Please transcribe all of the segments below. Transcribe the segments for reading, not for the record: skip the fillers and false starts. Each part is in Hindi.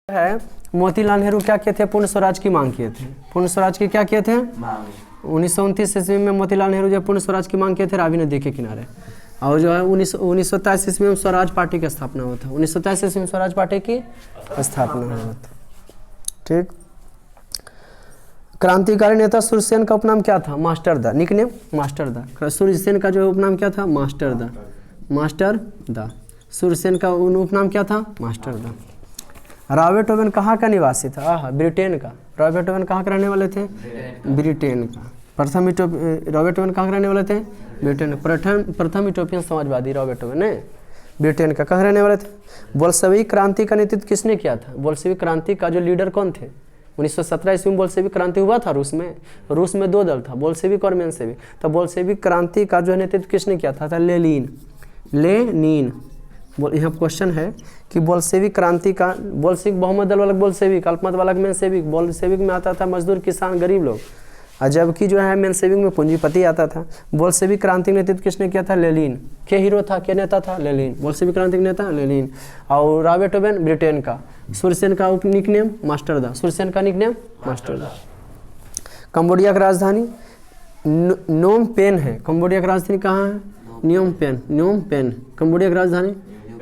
है मोतीलाल नेहरू क्या किए थे? पूर्ण स्वराज की मांग किए थे। पूर्ण स्वराज की क्या किए थे? 1929 ईस्वी में मोतीलाल नेहरू जब पूर्ण स्वराज की मांग किए थे रावी नदी के किनारे। और जो है 1927 ईस्वी में स्वराज पार्टी की स्थापना हुआ था। 1927 ईस्वी में स्वराज पार्टी की स्थापना हुआ था। ठीक। क्रांतिकारी नेता सूर्यसेन का उपनाम क्या था? मास्टर दा। निकनेम मास्टर दा। सूर्यसेन का जो उपनाम क्या था? मास्टर दा। मास्टर दा। सूर्यसेन का उपनाम क्या था? मास्टर दा। रॉबर्ट ओवेन कहाँ का निवासी था? ब्रिटेन का। रॉबर्ट ओवेन कहाँ के रहने वाले थे? ब्रिटेन का। रॉबर्ट ओवेन कहाँ के रहने वाले थे? ब्रिटेन। प्रथम यूरोपियन समाजवादी रॉबर्ट ओवेन है ब्रिटेन का। कहाँ रहने वाले थे? बोल्शेविक क्रांति का नेतृत्व किसने किया था? बोल्शेविक क्रांति का जो लीडर कौन थे? 1917 ईस्वी में बोल्शेविक क्रांति हुआ था रूस में। रूस में दो दल था, बोल्शेविक और मेंशेविक। तो बोल्शेविक क्रांति का जो नेतृत्व किसने किया था? लेनिन। लेनिन। यहाँ क्वेश्चन है कि बोल्शेविक क्रांति का, बोल्शेविक बहुमत दल वाला बोल्शेविक, अल्पमत वाला मेंशेविक। बोल्शेविक में आता था मजदूर, किसान, गरीब लोग, और जबकि जो है मेंशेविक में पूंजीपति आता था। बोल्शेविक क्रांति का नेतृत्व किसने किया था? लेनिन। के हीरो था, के नेता था? लेनिन। बोल्शेविक क्रांति का नेता लेनिन। और रॉबर्ट ओवेन ब्रिटेन का। सूर्यसेन का निकनेम मास्टर दा। सूर्यसेन का निकनेम मास्टर दा। कंबोडिया की राजधानी नोम पेन है। कंबोडिया की राजधानी कहाँ है? न्योम पेन। न्योम पेन। कंबोडिया की राजधानी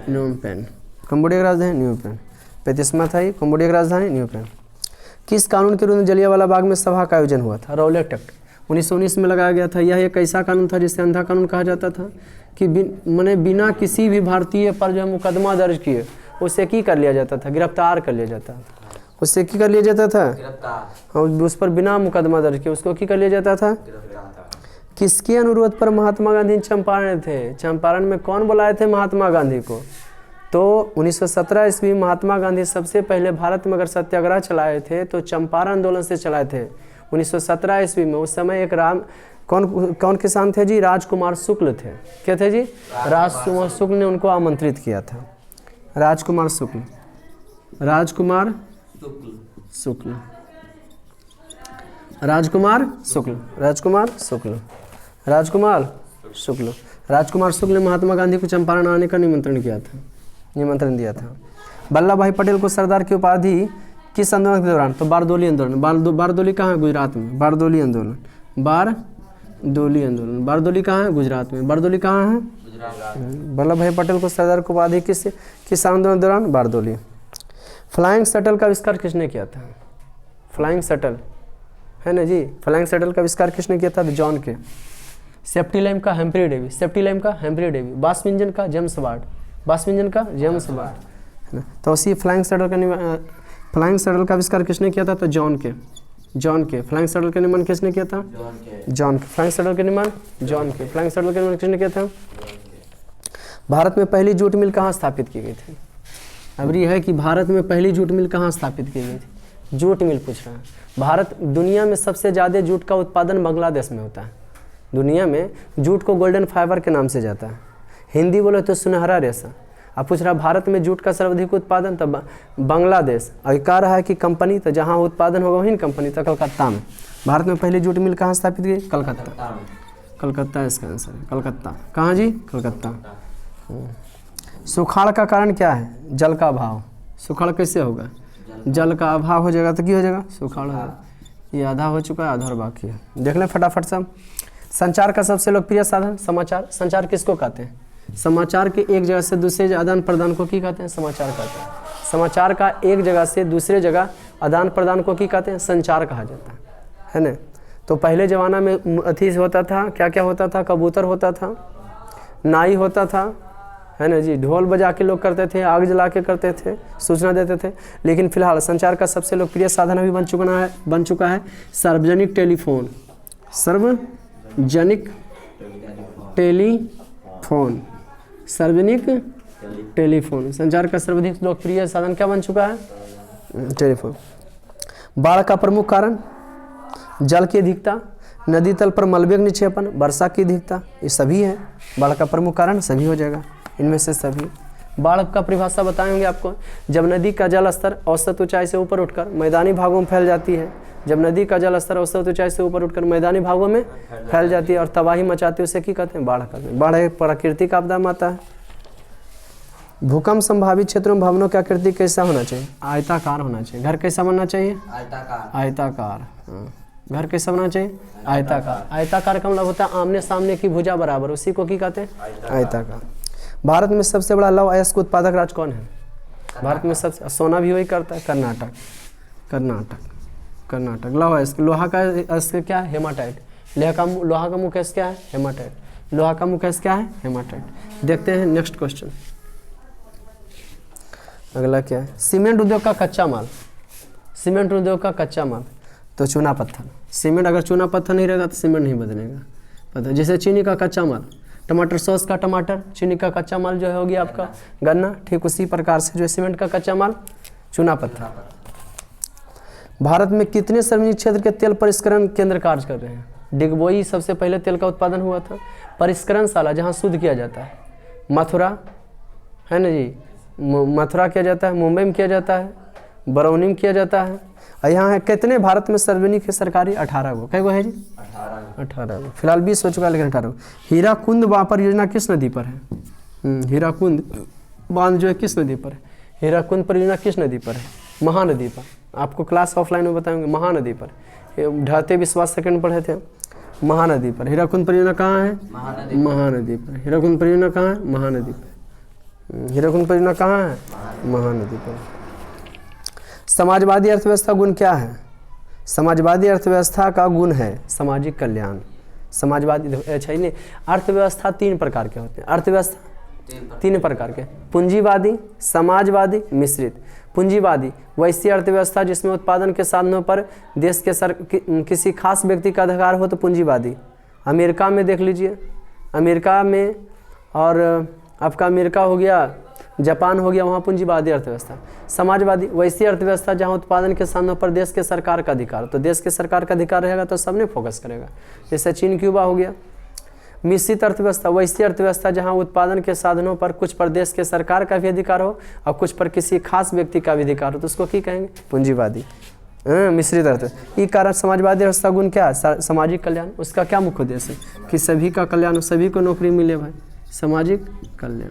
न्योम पेन। कंबोडिया की राजधानी न्योम पेन। 35वां था ये, कंबोडिया की राजधानी न्योम पेन। किस कानून के विरुद्ध जलियांवाला बाग में सभा का आयोजन हुआ था? रॉलेट एक्ट 1919 में लगाया गया था। यह एक ऐसा कानून था जिसे अंधा कानून कहा जाता था कि बिना किसी भी भारतीय पर जो मुकदमा दर्ज किए उसे की कर लिया जाता था? गिरफ्तार कर लिया जाता था। उससे की कर लिया जाता था? गिरफ्तार। उस पर बिना मुकदमा दर्ज किए उसको की कर लिया जाता था? किसके अनुरोध पर महात्मा गांधी चंपारण थे? चंपारण में कौन बुलाए थे महात्मा गांधी को? तो 1917 ईस्वी में महात्मा गांधी सबसे पहले भारत में अगर सत्याग्रह चलाए थे तो चंपारण आंदोलन से चलाए थे 1917 ईस्वी में। उस समय एक कौन किसान थे जी? राजकुमार शुक्ल थे। क्या थे जी? राजकुमार शुक्ल ने उनको आमंत्रित किया था। राजकुमार शुक्ल। राजकुमार शुक्ल। राजकुमार शुक्ल। राजकुमार शुक्ल। राजकुमार शुक्ल। राजकुमार शुक्ल ने महात्मा गांधी को चंपारण आने का निमंत्रण दिया था। वल्लभ भाई पटेल को सरदार की उपाधि किस आंदोलन के दौरान? तो बारदोली आंदोलन। बारदोली कहाँ है? गुजरात में। बारदोली आंदोलन। बारदोली आंदोलन। बारदोली कहाँ है? गुजरात में। बारदोली कहाँ है? वल्लभ भाई पटेल को सरदार की उपाधि किस आंदोलन के दौरान? बारदोली। फ्लाइंग शटल का आविष्कार किसने किया था? फ्लाइंग शटल है ना जी। फ्लाइंग शटल का आविष्कार किसने किया था? जॉन के। सेफ्टी लैम्प का हेम्फ्री डेवी। सेफ्टी लैम्प का हेम्फ्री डेवी। बाष्प इंजन का जेम्स वार्ड। बाष्प इंजन का जेम्स वार्ड है ना। तो उसी फ्लाइंग शटल का आविष्कार किसने किया था? तो जॉन के। फ्लाइंग शटल का निर्माण किसने किया था? जॉन के। फ्लाइंग शटल का निर्माण जॉन के। फ्लाइंग शटल का निर्माण किसने किया था? भारत में पहली जूट मिल कहाँ स्थापित की गई थी? अब ये है कि भारत में पहली जूट मिल कहाँ स्थापित की गई थी? जूट मिल पूछ रहा है। भारत दुनिया में सबसे ज़्यादा जूट का उत्पादन बांग्लादेश में होता है। दुनिया में जूट को गोल्डन फाइबर के नाम से जाता है। हिंदी बोले तो सुनहरा रेशा। अब पूछ रहा भारत में जूट का सर्वाधिक उत्पादन तो बांग्लादेश। और कह रहा है कि कंपनी तो जहाँ उत्पादन होगा वही कंपनी तो कलकत्ता में। भारत में पहली जूट मिल कहाँ स्थापित की? कलकत्ता। कलकत्ता इसका आंसर है। कलकत्ता। कहाँ जी? कलकत्ता। सुखाड़ का कारण क्या है? जल का अभाव। सुखाड़ कैसे होगा? जल का अभाव हो जाएगा तो क्या हो जाएगा? सुखाड़ होगा। ये आधा हो चुका है, आधा और बाकी है। देख लें फटाफट सब। संचार का सबसे लोकप्रिय साधन समाचार। संचार किसको कहते हैं? समाचार के एक जगह से दूसरे आदान प्रदान को की कहते हैं? समाचार कहते हैं। समाचार का एक जगह से दूसरे जगह आदान प्रदान को की कहते हैं? संचार कहा जाता है ना। तो पहले ज़माना में अथी होता था, क्या क्या होता था? कबूतर होता था, नाई होता था, है ना जी। ढोल बजा के लोग करते थे, आग जला के करते थे, सूचना देते थे। लेकिन फिलहाल संचार का सबसे लोकप्रिय साधन अभी बन चुका है सार्वजनिक टेलीफोन। सार्वजनिक टेलीफोन। सार्वजनिक टेलीफोन संचार का सर्वाधिक लोकप्रिय साधन क्या बन चुका है? टेलीफोन। बाढ़ का प्रमुख कारण? जल की अधिकता, नदी तल पर मलबे का निक्षेपण, वर्षा की अधिकता, ये सभी है। बाढ़ का प्रमुख कारण सभी हो जाएगा, इनमें से सभी। बाढ़ का परिभाषा बताएंगे आपको। जब नदी का जल स्तर औसत ऊंचाई से ऊपर उठकर मैदानी भागों में फैल जाती है। जब नदी का जल स्तर औसत ऊंचाई से ऊपर उठकर मैदानी भागों में फैल जाती है और तबाही मचाती है, उसे क्या कहते हैं? बाढ़ कहते हैं। बाढ़ एक प्राकृतिक आपदा में आता है। भूकंप संभावित क्षेत्रों में भवनों की आकृति कैसा होना चाहिए? आयताकार होना चाहिए। घर कैसा बनना चाहिए? आयताकार। आयताकार। हाँ, घर कैसा बनना चाहिए? आयताकार। आयताकार का मतलब होता है आमने सामने की भुजा बराबर, उसी को क्या कहते हैं? आयताकार। भारत में सबसे बड़ा लौह अयस्क उत्पादक राज्य कौन है? भारत में सबसे, सोना भी वही करता है, कर्नाटक। कर्नाटक, कर्नाटक। लौह अयस्क, लोहा का अयस्क क्या है? हेमाटाइट। लोहा का मुख्य अयस्क क्या है? हेमाटाइट। लोहा का मुख्य अयस्क क्या है? हेमाटाइट। देखते हैं नेक्स्ट क्वेश्चन। अगला क्या है? सीमेंट उद्योग का कच्चा माल। सीमेंट उद्योग का कच्चा माल तो चूना पत्थर। सीमेंट, अगर चूना पत्थर नहीं रहेगा तो सीमेंट नहीं बदलेगा, पता है। जैसे चीनी का कच्चा माल, टमाटर सॉस का टमाटर, चीनी का कच्चा माल जो है हो गया आपका गन्ना, ठीक उसी प्रकार से जो सीमेंट का कच्चा माल चूना पत्थर। भारत में कितने सार्वजनिक क्षेत्र के तेल परिष्करण केंद्र कार्य कर रहे हैं? डिगबोई सबसे पहले तेल का उत्पादन हुआ था। परिष्करणशाला जहाँ शुद्ध किया जाता है, मथुरा है ना जी, मथुरा किया जाता है, मुंबई में किया जाता है, बरौनी में किया जाता है। और यहाँ है कितने भारत में सार्वजनिक सरकारी? 18 गो। कै गो है जी? 18 गो। फिलहाल 20 हो चुका है लेकिन 18 गो। हीराकुंड बांध परियोजना किस नदी पर है? हीराकुंड बांध जो है किस नदी पर है? हीराकुंड परियोजना किस नदी पर है? महानदी पर। आपको क्लास ऑफलाइन में बताएंगे। महानदी पर। ढाते विश्वास सेकंड पढ़े थे, महानदी पर। हीराकुंड परियोजना कहाँ है? महानदी पर। हीराकुंड परियोजना कहाँ है? महानदी पर। हीराकुंड परियोजना कहाँ है? महानदी पर। समाजवादी अर्थव्यवस्था गुण क्या है? समाजवादी अर्थव्यवस्था का गुण है सामाजिक कल्याण। समाजवादी, अच्छा नहीं, अर्थव्यवस्था 3 प्रकार के होते हैं। अर्थव्यवस्था 3 प्रकार के, पूंजीवादी, समाजवादी, मिश्रित। पूंजीवादी वैसी अर्थव्यवस्था जिसमें उत्पादन के साधनों पर देश के किसी खास व्यक्ति का अधिकार हो तो पूंजीवादी। अमेरिका में देख लीजिए, अमेरिका में, और आपका अमेरिका हो गया, जापान हो गया, वहाँ पूंजीवादी अर्थव्यवस्था। समाजवादी वैसी अर्थव्यवस्था जहाँ उत्पादन के साधनों पर देश के सरकार का अधिकार, तो देश के सरकार का अधिकार रहेगा तो सबने फोकस करेगा, जैसे चीन क्यूबा हो गया। मिश्रित अर्थव्यवस्था वैसी अर्थव्यवस्था जहाँ उत्पादन के साधनों पर कुछ पर देश के सरकार का भी अधिकार हो और कुछ पर किसी खास व्यक्ति का भी अधिकार हो, तो उसको क्या कहेंगे? पूंजीवादी। मिश्रित अर्थव्यवस्था। ये कारण समाजवादी अर्थव्यवस्था गुण क्या है? सामाजिक कल्याण। उसका क्या मुख्य उद्देश्य है? कि सभी का कल्याण हो, सभी को नौकरी मिले भाई, सामाजिक कल्याण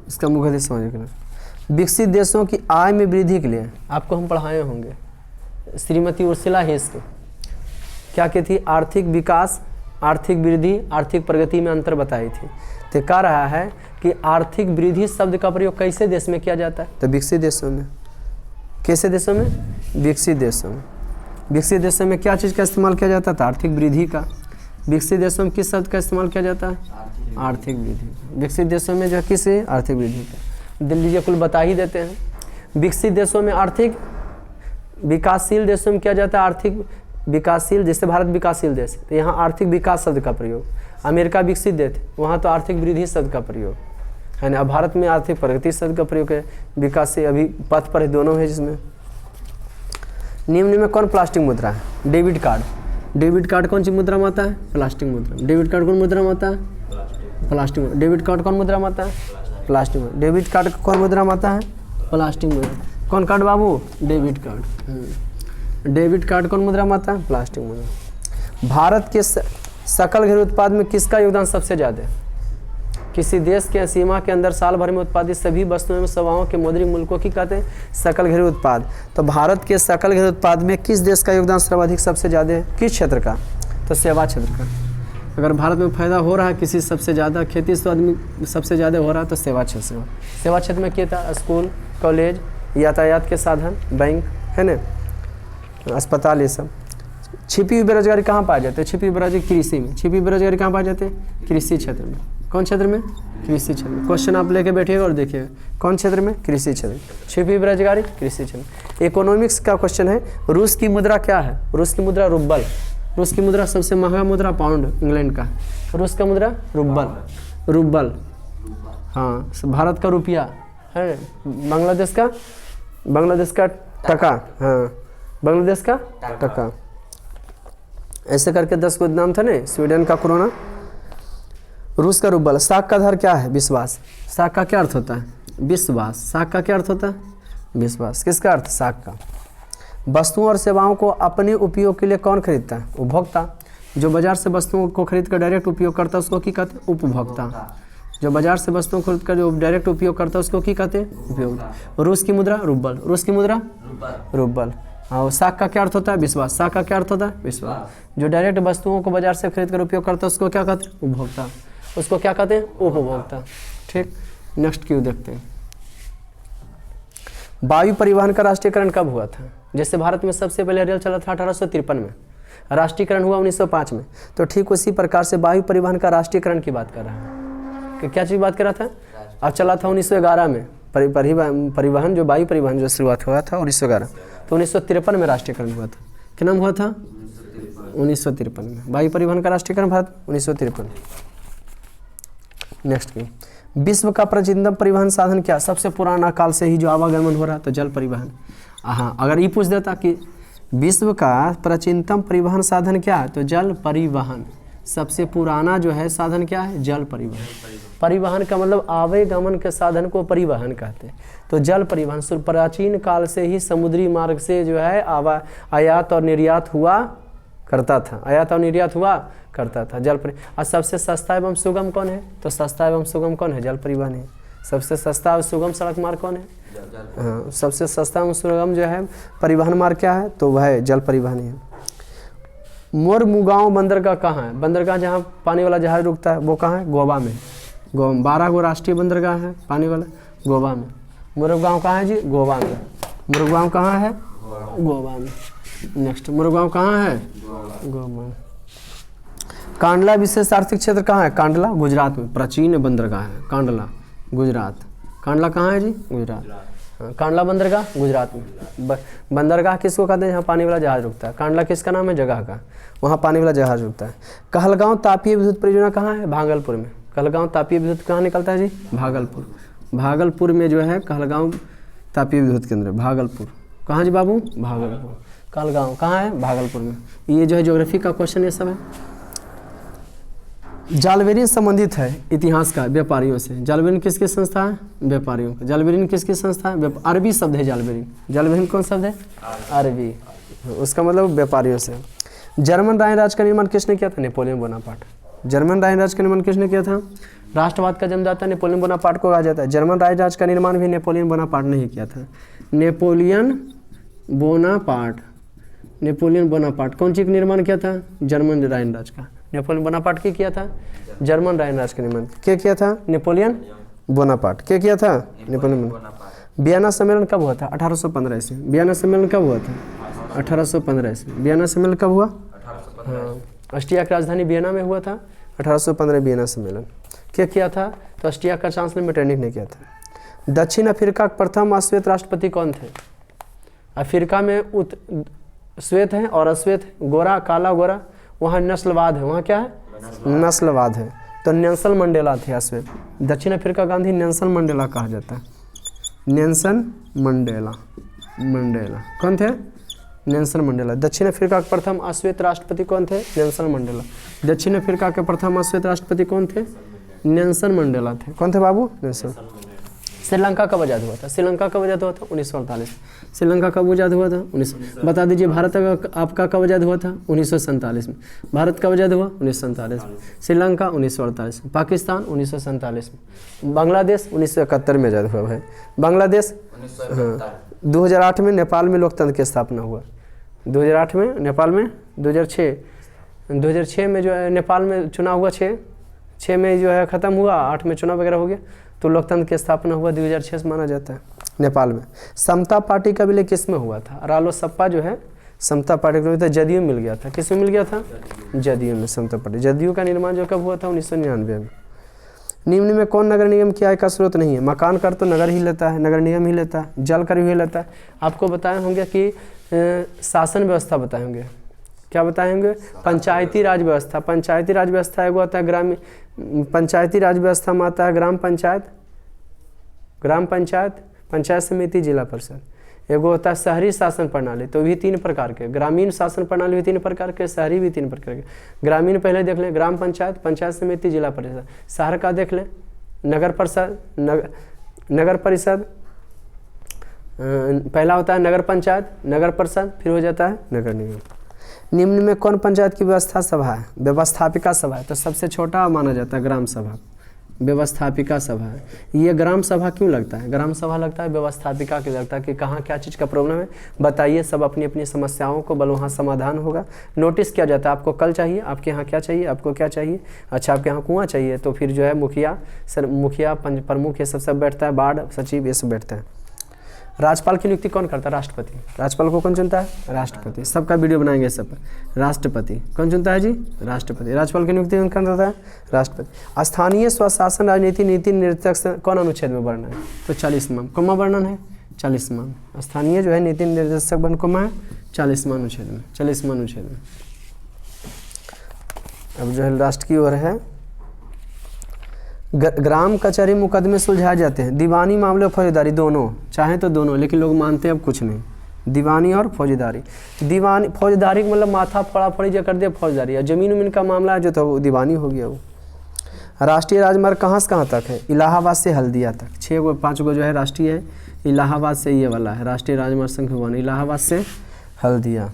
इसका मुख्य उद्देश्य। सामाजिक कल्याण। विकसित देशों की आय में वृद्धि के लिए आपको हम पढ़ाए होंगे, श्रीमती उर्सुला हेस को क्या कहती? आर्थिक विकास, आर्थिक वृद्धि, आर्थिक प्रगति में अंतर बताई थी। तो कह रहा है कि आर्थिक वृद्धि शब्द का प्रयोग कैसे देश में किया जाता है? तो विकसित देशों में। कैसे देशों में? विकसित देशों में। विकसित देशों में क्या चीज़ का इस्तेमाल किया जाता था? आर्थिक वृद्धि का। विकसित देशों में किस शब्द का इस्तेमाल किया जाता है? आर्थिक वृद्धि। विकसित देशों में जो है किस? आर्थिक वृद्धि का। दिल्ली जी कुल बता ही देते हैं। विकसित देशों में आर्थिक, विकासशील देशों में किया जाता है आर्थिक विकासशील, जैसे भारत विकासशील देश है तो यहाँ आर्थिक विकास शब्द का प्रयोग। अमेरिका विकसित देश वहाँ तो आर्थिक वृद्धि शब्द का प्रयोग है ना। अब भारत में आर्थिक प्रगति शब्द का प्रयोग है, विकास से अभी पथ पर दोनों है। जिसमें निम्न में कौन प्लास्टिक मुद्रा है? Debit card. डेबिट कार्ड कौन सी मुद्रा में आता है? प्लास्टिक मुद्रा। डेबिट कार्ड कौन मुद्रा में आता है? प्लास्टिक। डेबिट कार्ड कौन मुद्रा में आता है? प्लास्टिक। डेबिट कार्ड कौन मुद्रा में आता है? प्लास्टिक मुद्रा। कौन कार्ड बाबू? Debit card. डेबिट कार्ड कौन मुद्रा में आता है? प्लास्टिक मुद्रा। भारत के सकल घरेलू उत्पाद में किसका योगदान सबसे ज़्यादा है? किसी देश के सीमा के अंदर साल भर में उत्पादित सभी वस्तुओं एवं सेवाओं के मौद्रिक मूल्य को क्या कहते हैं? सकल घरेलू उत्पाद। तो भारत के सकल घरेलू उत्पाद में किस देश का योगदान सर्वाधिक सबसे ज़्यादा है? किस क्षेत्र का? तो सेवा क्षेत्र का। अगर भारत में फायदा हो रहा है किसी सबसे ज़्यादा, खेती से आदमी सबसे ज़्यादा हो रहा है तो सेवा क्षेत्र से। सेवा क्षेत्र में क्या था? स्कूल, कॉलेज, यातायात के साधन, बैंक है ना, अस्पताल, ये सब। छिपी हुई बेरोजगारी कहाँ पाई जाती है? छिपी हुई बेरोजगारी कृषि में। छिपी हुई बेरोजगारी कहाँ पाई जाती है? कृषि क्षेत्र में। कौन क्षेत्र में? कृषि क्षेत्र में। क्वेश्चन आप लेके बैठिएगा और देखिएगा कौन क्षेत्र में? कृषि क्षेत्र। छिपी हुई बेरोजगारी कृषि क्षेत्र। इकोनॉमिक्स का क्वेश्चन है, रूस की मुद्रा क्या है? रूस की मुद्रा रूबल। रूस की मुद्रा सबसे महंगा मुद्रा पाउंड इंग्लैंड का। रूस का मुद्रा रूबल। रूबल हाँ। भारत का रुपया है। बांग्लादेश का टका। हाँ, बांग्लादेश का टका। ऐसे करके 10 को नाम था ना। स्वीडन का कोरोना, रूस का रूबल। साख का आधार क्या है? विश्वास। साख का क्या अर्थ होता है? विश्वास। साख का क्या अर्थ होता है? विश्वास। किसका अर्थ? साख का। वस्तुओं और सेवाओं को अपने उपयोग के लिए कौन खरीदता है? उपभोक्ता। जो बाजार से वस्तुओं को खरीद कर डायरेक्ट उपयोग करता है उसको क्या कहते हैं? उपभोक्ता। जो बाजार से वस्तुओं खरीद कर जो डायरेक्ट उपयोग करता है उसको क्या कहते हैं? उपयोग। रूस की मुद्रा रूबल, रूस की मुद्रा रूबल। हाँ, साख का क्या अर्थ होता है? विश्वास। साख का क्या अर्थ होता है? विश्वास। जो डायरेक्ट वस्तुओं को बाजार से खरीद कर उपयोग करता है उसको क्या कहते हैं? उपभोक्ता। उसको क्या कहते हैं? उपभोक्ता। ठीक, नेक्स्ट क्यू देखते हैं। वायु परिवहन का राष्ट्रीयकरण कब हुआ था? जैसे भारत में सबसे पहले रेल चला था 1853 में, राष्ट्रीयकरण हुआ 1905 में, तो ठीक उसी प्रकार से वायु परिवहन का राष्ट्रीयकरण की बात कर रहा है कि क्या चीज़ बात कर रहा था? अब चला था 1911 में परिवहन जो वायु परिवहन जो शुरुआत हुआ था 1911, तो 1953 में राष्ट्रीयकरण हुआ था। क्या नाम हुआ था? 1953 में वायु परिवहन का राष्ट्रीयकरण भारत 1953। नेक्स्ट की, विश्व का प्राचीनतम परिवहन साधन क्या? सबसे पुराना काल से ही जो आवागमन हो रहा है तो जल परिवहन। हाँ, अगर ये पूछ देता कि विश्व का प्राचीनतम परिवहन साधन क्या है तो जल परिवहन। सबसे पुराना जो है साधन क्या है? जल परिवहन। परिवहन का मतलब आवागमन के साधन को परिवहन कहते हैं, तो जल परिवहन प्राचीन काल से ही समुद्री मार्ग से जो है आयात और निर्यात हुआ करता था, आयात और निर्यात हुआ करता था जल परिवहन। और सबसे सस्ता एवं सुगम कौन है? तो सस्ता एवं सुगम कौन है? जल परिवहन है। सबसे सस्ता और सुगम सड़क मार्ग कौन है? हाँ, सबसे सस्ता एवं सुगम जो है परिवहन मार्ग क्या है? तो वह जल परिवहन है। मोरमुगांव बंदरगाह कहाँ है? बंदरगाह जहाँ पानी वाला जहाज रुकता है वो कहाँ है? गोवा में। गोवा 12 गो राष्ट्रीय बंदरगाह है पानी वाला, गोवा में। मोरमुगांव कहाँ है जी? गोवा में। मोरमुगांव कहाँ है? गोवा में। नेक्स्ट, मोरमुगांव कहाँ है? गोवा में। कांडला विशेष आर्थिक क्षेत्र कहाँ है? कांडला गुजरात में प्राचीन बंदरगाह है। कांडला गुजरात। कांडला कहाँ है जी? गुजरात। हाँ, कांडला बंदरगाह गुजरात में। बंदरगाह किसको कहते हैं? जहाँ पानी वाला जहाज रुकता है। कांडला किसका नाम है? जगह का, वहाँ पानी वाला जहाज रुकता है। कहलगांव तापीय विद्युत परियोजना कहाँ है? भागलपुर में। कहलगांव तापीय विद्युत कहाँ निकलता है जी? भागलपुर। भागलपुर में जो है कहलगांव तापीय विद्युत केंद्र, भागलपुर। कहाँ जी बाबू? भागलपुर। कहलगांव कहाँ है? भागलपुर में। ये जो है ज्योग्राफी का क्वेश्चन ये सब है। जालवेरिन संबंधित है इतिहास का व्यापारियों से। जालवेरिन किसकी संस्था है? व्यापारियों का। जालवेरिन किसकी संस्था है? अरबी शब्द है जालवेरिन। जालवेरिन कौन शब्द है? अरबी। उसका मतलब व्यापारियों से। जर्मन राजराज का निर्माण किसने किया था? Napoleon Bonaparte. जर्मन राजराज का निर्माण किसने किया था? राष्ट्रवाद का जन्मदाता नेपोलियन बोनापार्ट को कहा जाता है। जर्मन राजराज का निर्माण भी नेपोलियन बोनापार्ट ने ही किया था। Napoleon Bonaparte. नेपोलियन बोनापार्ट कौन चीज़ का निर्माण किया था? जर्मन राजराज का। नेपोलियन बोनापार्ट क्या किया था? जर्मन राजराज का निर्माण क्या किया था? Napoleon Bonaparte. क्या किया था? Napoleon Bonaparte. वियना सम्मेलन कब हुआ था? 1815 ईस्वी। वियना सम्मेलन कब हुआ था? 1815 ईस्वी। वियना सम्मेलन कब हुआ? हाँ, ऑस्ट्रिया की राजधानी वियना में हुआ था 1815 वियना सम्मेलन। क्या किया था? तो ऑस्ट्रिया का चांसलर मेटरनिख ने किया था। दक्षिण अफ्रीका के प्रथम अश्वेत राष्ट्रपति कौन थे? अफ्रीका में श्वेत है और अश्वेत, गोरा काला गोरा, वहाँ नस्लवाद है। वहाँ क्या है? नस्लवाद है। तो नेल्सन मंडेला थे अश्वेत। दक्षिण अफ्रीका गांधी नेल्सन मंडेला कहा जाता है। Nelson Mandela. मंडेला कौन थे? Nelson Mandela. दक्षिण अफ्रीका के प्रथम अश्वेत राष्ट्रपति कौन थे? Nelson Mandela. दक्षिण अफ्रीका के प्रथम अश्वेत राष्ट्रपति कौन थे? नेल्सन मंडेला थे। कौन थे बाबू? नेल्सन। श्रीलंका कब आज़ाद हुआ था? श्रीलंका कब आज़ाद हुआ था? 1948। श्रीलंका कब आज़ाद हुआ था? 19। बता दीजिए भारत आपका कब आज़ाद हुआ था? 1947 में। भारत कब आज़ाद हुआ? 1947 में। श्रीलंका 1948 में। पाकिस्तान 1947 में। बांग्लादेश 1971 में आज़ाद हुआ है। बांग्लादेश हाँ। 2008 में नेपाल में लोकतंत्र की स्थापना हुआ। 2008 में नेपाल में। 2006 में जो है नेपाल में चुनाव हुआ। 6 में जो है ख़त्म हुआ, 8 में चुनाव वगैरह हो गया, तो लोकतंत्र की स्थापना हुआ 2006 से माना जाता है नेपाल में। समता पार्टी का विलय किस में हुआ था? रालोसपा जो है समता पार्टी का विलय जदयू मिल गया था। किस में मिल गया था? जदयू में। समता पार्टी। जदयू का निर्माण जो कब हुआ था? 1999 में। निम्न में कौन नगर निगम की आय का स्रोत नहीं है? मकान कर तो नगर ही लेता है, नगर निगम ही लेता है। जल कर भी लेता है। आपको बताए होंगे कि शासन व्यवस्था बताए होंगे। क्या बताए होंगे? पंचायती राज व्यवस्था। पंचायती राज व्यवस्था एगो आता है ग्रामीण। पंचायती राज व्यवस्था में आता है ग्राम पंचायत, ग्राम पंचायत, पंचायत समिति, जिला परिषद। एगो होता है शहरी शासन प्रणाली। तो भी 3 प्रकार के। ग्रामीण शासन प्रणाली भी 3 प्रकार के, शहरी भी 3 प्रकार के। ग्रामीण पहले देख लें, ग्राम पंचायत, पंचायत समिति, जिला परिषद। शहर का देख लें, नगर परिषद, नगर परिषद पहला होता है नगर पंचायत, नगर परिषद, फिर हो जाता है नगर निगम। निम्न में कौन पंचायत की व्यवस्था सभा है? व्यवस्थापिका सभा है। तो सबसे छोटा माना जाता है ग्राम सभा। व्यवस्थापिका सभा है। ये ग्राम सभा क्यों लगता है? ग्राम सभा लगता है व्यवस्थापिका के लगता है कि कहाँ क्या चीज़ का प्रॉब्लम है, बताइए, सब अपनी अपनी समस्याओं को बल वहाँ समाधान होगा। नोटिस किया जाता है, आपको कल चाहिए, आपके यहाँ क्या चाहिए, आपको क्या चाहिए, अच्छा आपके यहाँ कुआँ चाहिए, तो फिर जो है मुखिया मुखिया प्रमुख ये सब बैठता है, वार्ड सचिव ये सब बैठता है। राज्यपाल की नियुक्ति कौन करता है? राष्ट्रपति। राज्यपाल को कौन चुनता है? राष्ट्रपति। सबका वीडियो बनाएंगे सब पर। राष्ट्रपति कौन चुनता है जी? राष्ट्रपति। राज्यपाल की नियुक्ति कौन करता है? राष्ट्रपति। स्थानीय स्वशासन राजनीति नीति निर्देशक कौन अनुच्छेद में वर्णन है? तो 40वां कौन वर्णन है? 40वां। स्थानीय जो है नीति निर्देशक वन कौन है? 40वां अनुच्छेद में। 40वां अनुच्छेद में। अब जो है राष्ट्र की ओर है। ग्राम कचहरी मुकदमे सुलझाए जाते हैं, दीवानी मामले और फौजदारी दोनों, चाहे तो दोनों, लेकिन लोग मानते हैं अब कुछ नहीं। दीवानी और फौजदारी। दीवानी फौजदारी मतलब माथा फड़ा फड़ी जो कर दिया फौजदारी, और जमीन उमीन का मामला है जो तो वो दीवानी हो गया वो। राष्ट्रीय राजमार्ग कहाँ से कहाँ तक है? इलाहाबाद से हल्दिया तक। 5 गो जो है राष्ट्रीय है, इलाहाबाद से ये वाला है राष्ट्रीय राजमार्ग संख्या 1, इलाहाबाद से हल्दिया।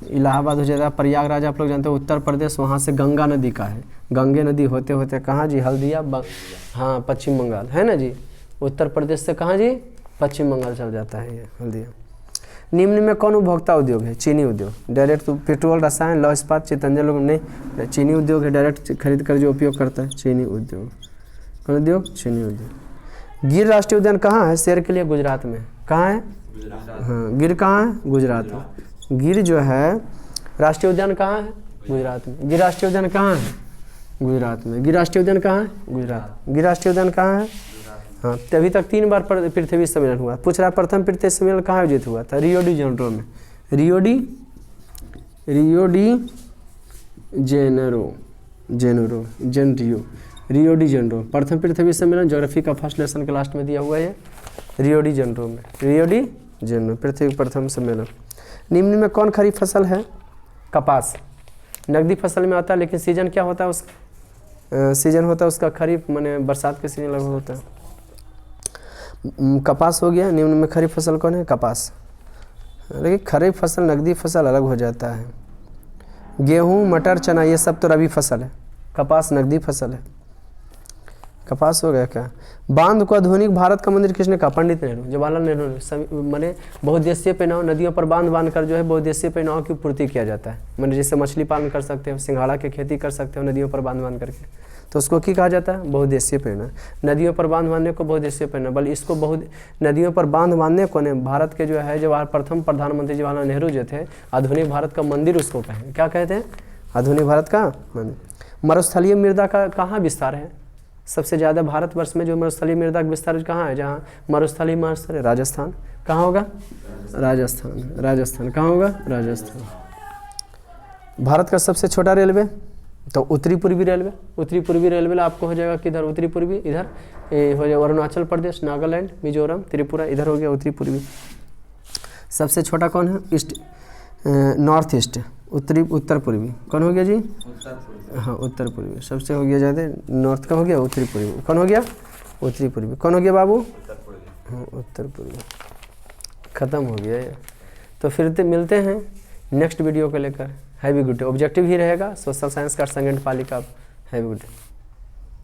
इलाहाबाद हो जाएगा प्रयागराज, आप लोग जानते हैं उत्तर प्रदेश, वहाँ से गंगा नदी का है। गंगे नदी होते होते कहाँ जी? हल्दिया, हाँ पश्चिम बंगाल है ना जी। उत्तर प्रदेश से कहाँ जी? पश्चिम बंगाल चल जाता है ये हल्दिया। निम्न में कौन उपभोक्ता उद्योग है? चीनी उद्योग। डायरेक्ट पेट्रोल, रसायन, लौह इस्पात, चितंजन लोग नहीं, चीनी उद्योग है, डायरेक्ट खरीद कर जो उपयोग करता है चीनी उद्योग। कौन उद्योग? चीनी उद्योग। गिर राष्ट्रीय उद्यान कहाँ है? शेर के लिए गुजरात में। कहाँ है? हाँ, गिर कहाँ है? गुजरात में। गिर जो है राष्ट्रीय उद्यान कहाँ है? गुजरात में। गिर राष्ट्रीय उद्यान कहाँ है? गुजरात में। गिर राष्ट्रीय उद्यान कहाँ है? गुजरात। गिर राष्ट्रीय उद्यान कहाँ है? हाँ, अभी तक 3 बार पृथ्वी सम्मेलन हुआ। पूछ रहा प्रथम पृथ्वी सम्मेलन कहाँ आयोजित हुआ था? रियो डी जेनेरो में। रियो डी जेनेरो प्रथम पृथ्वी सम्मेलन। ज्योग्राफी का फर्स्ट लेसन के लास्ट में दिया हुआ है रियो डी जेनेरो में। रियो डी जेनेरो पृथ्वी प्रथम सम्मेलन। निम्न में कौन खरीफ फसल है? कपास। नकदी फसल में आता है, लेकिन सीजन क्या होता है उसका? सीजन होता है उसका खरीफ, माने बरसात के सीजन लगभग होता है। कपास हो गया। निम्न में खरीफ फसल कौन है? कपास। लेकिन खरीफ फसल नकदी फसल अलग हो जाता है। गेहूँ, मटर, चना ये सब तो रबी फसल है, कपास नकदी फसल है। कपास हो गया क्या? बांध को आधुनिक भारत का मंदिर किसने कहा? पंडित नेहरू, जवाहरलाल नेहरू ने। मैंने बहुउद्देशीय परिणाम, नदियों पर बांध कर जो है बहुउद्देशीय परिणाम की पूर्ति किया जाता है। मैंने जैसे मछली पालन कर सकते हो, सिंघाड़ा की खेती कर सकते हो नदियों पर बांध करके, तो उसको क्या कहा जाता है? बहुउद्देशीय परिणाम। नदियों पर बांध बांधने को बहुउद्देशीय परिणाम, बल्कि इसको नदियों पर बांध बांधने को ने भारत के जो है प्रथम प्रधानमंत्री जवाहरलाल नेहरू जो थे, आधुनिक भारत का मंदिर उसको कहें। क्या कहते हैं? आधुनिक भारत का मंदिर। मरुस्थलीय मृदा का कहाँ विस्तार है? सबसे ज़्यादा भारतवर्ष में जो मरुस्थलीय मृदा का विस्तार कहाँ है? जहाँ मरुस्थलीय मास्टर है राजस्थान। कहाँ होगा? राजस्थान। राजस्थान कहाँ होगा? राजस्थान। भारत का सबसे छोटा रेलवे तो उत्तरी पूर्वी रेलवे। उत्तरी पूर्वी रेलवे आपको हो जाएगा किधर? उत्तरी पूर्वी इधर हो जाएगा अरुणाचल प्रदेश, नागालैंड, मिजोरम, त्रिपुरा, इधर हो गया उत्तरी पूर्वी। सबसे छोटा कौन है? ईस्ट, नॉर्थ ईस्ट, उत्तर पूर्वी। कौन हो गया जी? हाँ उत्तर पूर्वी। सबसे हो गया ज़्यादा नॉर्थ का हो गया उत्तरी पूर्वी। कौन हो गया? उत्तरी पूर्वी। कौन हो गया बाबू? हाँ उत्तर पूर्वी। ख़त्म हो गया ये। तो फिर मिलते हैं नेक्स्ट वीडियो को लेकर। Heavy good day. ऑब्जेक्टिव ही रहेगा सोशल साइंस का सेकंड पाली का। Heavy good day.